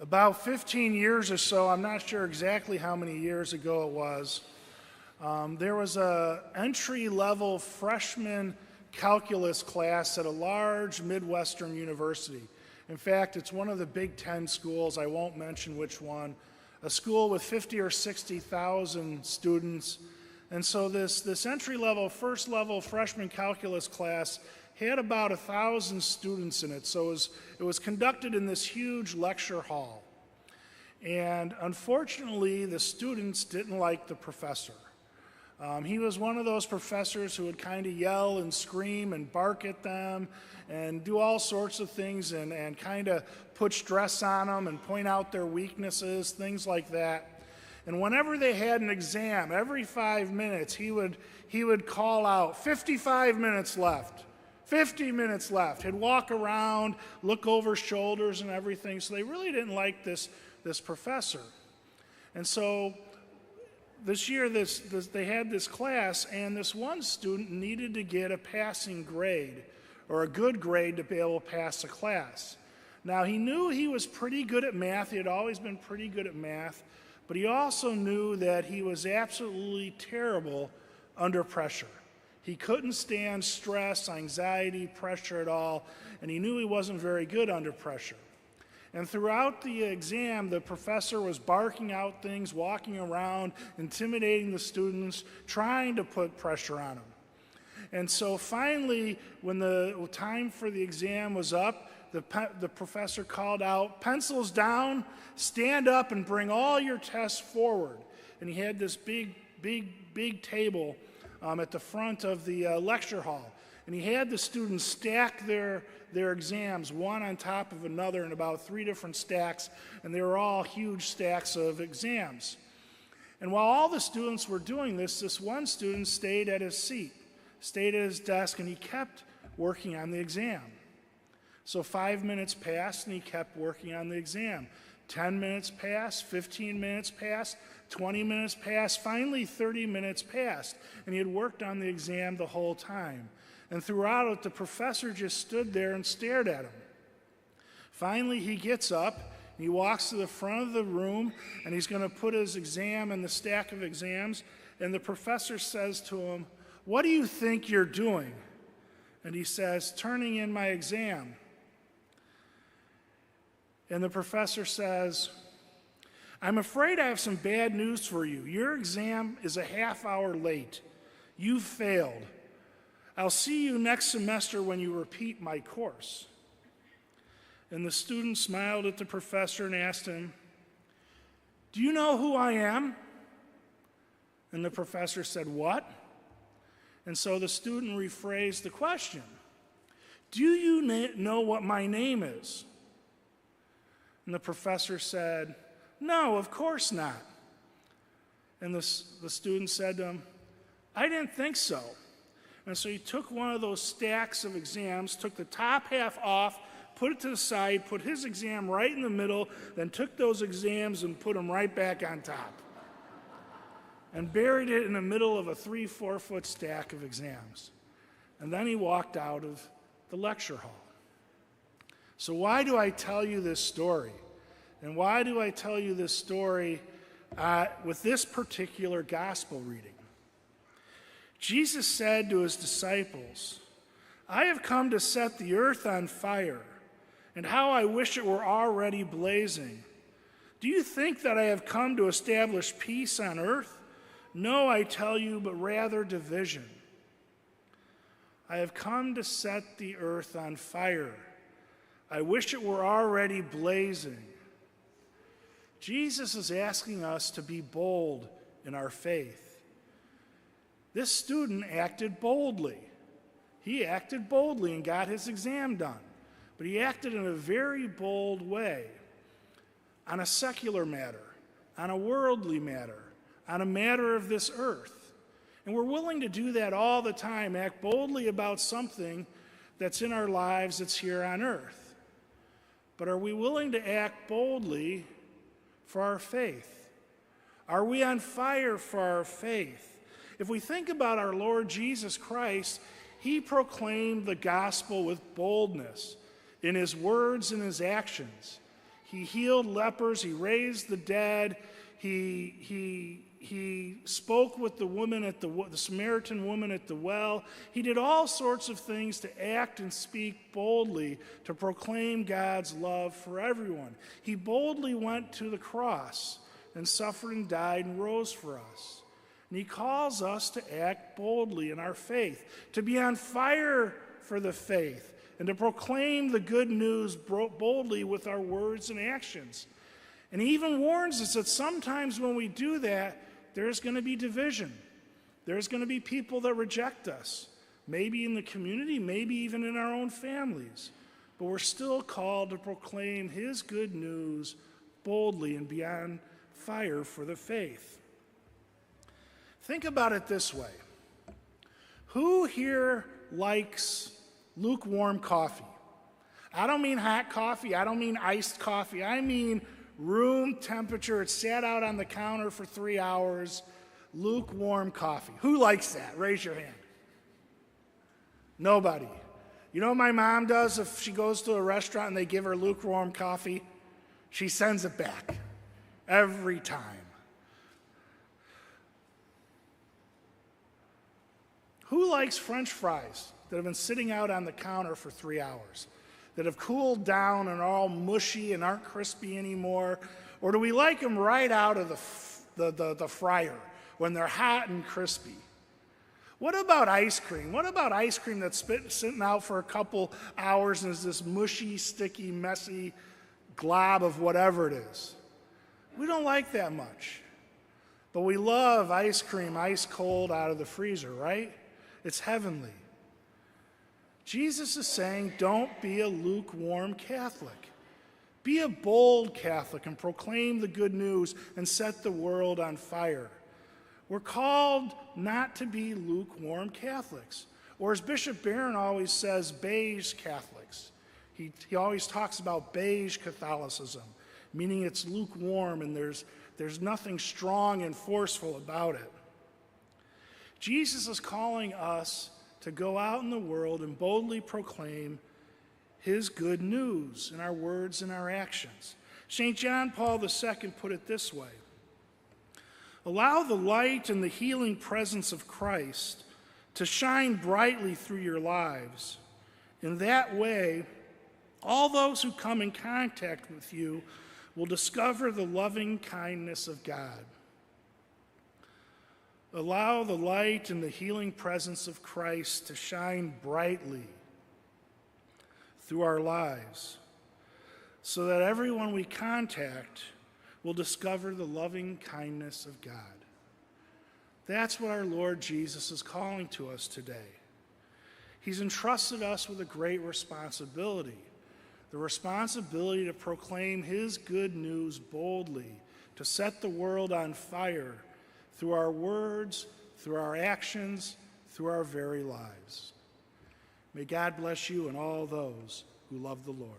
About 15 years or so, I'm not sure exactly how many years ago it was, there was an entry-level freshman calculus class at a large Midwestern university. In fact, it's one of the Big Ten schools, I won't mention which one, a school with 50 or 60,000 students. And so this entry-level, first-level freshman calculus class had about 1,000 students in it. So it was conducted in this huge lecture hall. And unfortunately, the students didn't like the professor. He was one of those professors who would kind of yell and scream and bark at them and do all sorts of things and kind of put stress on them and point out their weaknesses, things like that. And whenever they had an exam, every 5 minutes, he would call out, 55 minutes left. 50 minutes left. He'd walk around, look over shoulders and everything. So they really didn't like this professor. And so this year they had this class, and this one student needed to get a passing grade or a good grade to be able to pass the class. Now, he knew he was pretty good at math. He had always been pretty good at math. But he also knew that he was absolutely terrible under pressure. He couldn't stand stress, anxiety, pressure at all, and he knew he wasn't very good under pressure. And throughout the exam, the professor was barking out things, walking around, intimidating the students, trying to put pressure on them. And so finally, when the time for the exam was up, the professor called out, "Pencils down, stand up and bring all your tests forward." And he had this big table at the front of the lecture hall. And he had the students stack their exams one on top of another in about 3 different stacks, and they were all huge stacks of exams. And while all the students were doing this one student stayed at his seat, stayed at his desk, and he kept working on the exam. So 5 minutes passed, and he kept working on the exam. 10 minutes passed, 15 minutes passed, 20 minutes passed, finally 30 minutes passed, and he had worked on the exam the whole time. And throughout it, the professor just stood there and stared at him. Finally, he gets up, and he walks to the front of the room, and he's going to put his exam in the stack of exams, and the professor says to him, "What do you think you're doing?" And he says, "Turning in my exam." And the professor says, "I'm afraid I have some bad news for you. Your exam is a half hour late. You failed. I'll see you next semester when you repeat my course." And the student smiled at the professor and asked him, "Do you know who I am?" And the professor said, "What?" And so the student rephrased the question, "Do you know what my name is?" And the professor said, "No, of course not." And the student said to him, "I didn't think so." And so he took one of those stacks of exams, took the top half off, put it to the side, put his exam right in the middle, then took those exams and put them right back on top, and buried it in the middle of a 3-4 foot stack of exams. And then he walked out of the lecture hall. So why do I tell you this story? And why do I tell you this story with this particular gospel reading? Jesus said to his disciples, "I have come to set the earth on fire, and how I wish it were already blazing. Do you think that I have come to establish peace on earth? No, I tell you, but rather division. I have come to set the earth on fire. I wish it were already blazing." Jesus is asking us to be bold in our faith. This student acted boldly. He acted boldly and got his exam done. But he acted in a very bold way on a secular matter, on a worldly matter, on a matter of this earth. And we're willing to do that all the time, act boldly about something that's in our lives that's here on earth. But are we willing to act boldly for our faith? Are we on fire for our faith? If we think about our Lord Jesus Christ, he proclaimed the gospel with boldness in his words and his actions. He healed lepers. He raised the dead. He spoke with the woman at the Samaritan woman at the well. He did all sorts of things to act and speak boldly to proclaim God's love for everyone. He boldly went to the cross and suffered and died and rose for us. And he calls us to act boldly in our faith, to be on fire for the faith, and to proclaim the good news boldly with our words and actions. And he even warns us that sometimes when we do that, there's going to be division. There's going to be people that reject us, maybe in the community, maybe even in our own families. But we're still called to proclaim his good news boldly and be on fire for the faith. Think about it this way. Who here likes lukewarm coffee? I don't mean hot coffee. I don't mean iced coffee. I mean room temperature. It sat out on the counter for 3 hours. Lukewarm coffee. Who likes that? Raise your hand. Nobody. You know what my mom does if she goes to a restaurant and they give her lukewarm coffee? She sends it back. Every time. Who likes French fries that have been sitting out on the counter for 3 hours, that have cooled down and are all mushy and aren't crispy anymore? Or do we like them right out of the fryer when they're hot and crispy? What about ice cream? What about ice cream that's sitting out for a couple hours and is this mushy, sticky, messy glob of whatever it is? We don't like that much. But we love ice cream ice cold out of the freezer, right? It's heavenly. Jesus is saying, don't be a lukewarm Catholic. Be a bold Catholic and proclaim the good news and set the world on fire. We're called not to be lukewarm Catholics. Or as Bishop Barron always says, beige Catholics. He always talks about beige Catholicism, meaning it's lukewarm and there's nothing strong and forceful about it. Jesus is calling us to go out in the world and boldly proclaim his good news in our words and our actions. St. John Paul II put it this way: allow the light and the healing presence of Christ to shine brightly through your lives. In that way, all those who come in contact with you will discover the loving kindness of God. Allow the light and the healing presence of Christ to shine brightly through our lives so that everyone we contact will discover the loving kindness of God. That's what our Lord Jesus is calling to us today. He's entrusted us with a great responsibility, the responsibility to proclaim his good news boldly, to set the world on fire through our words, through our actions, through our very lives. May God bless you and all those who love the Lord.